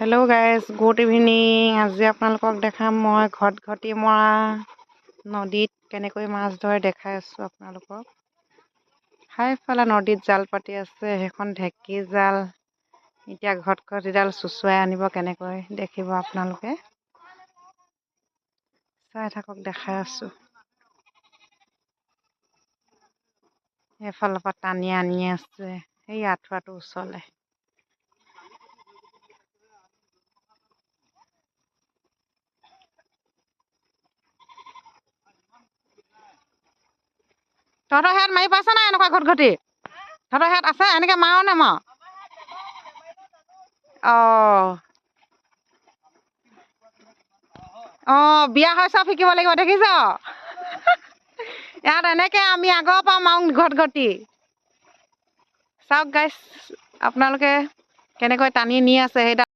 Hello' guys, good evening. আজি আপোনালোকক দেখাম মই ঘটি মৰা নদীত কেনেকৈ মাছ ধৰে দেখাই আছোঁ আপোনালোকক। হাইফালে নদীত জাল পাতি আছে, সেইখন ঢেঁকী জাল। এতিয়া ঘটিডাল চুচুৱাই আনিব কেনেকৈ দেখিব আপোনালোকে। চাই থাকক, দেখাই আছোঁ। এফালৰ পৰা টানি আনি আছে সেই আঁঠুৱাটোৰ ওচৰলৈ। তহঁতৰ হেয়াত মাৰি পাইছ নাই এনেকুৱা ঘটি? তহঁতৰ হেয়াত আছে এনেকৈ মাৰ নে মাৰ? বিয়া হৈ চব শিকিব লাগিব, দেখিছ? ইয়াত এনেকৈ আমি আগৰ পৰা মাৰোঁ ঘটি। চাওক গাইছ, আপোনালোকে কেনেকৈ টানি নি আছে সেইডাল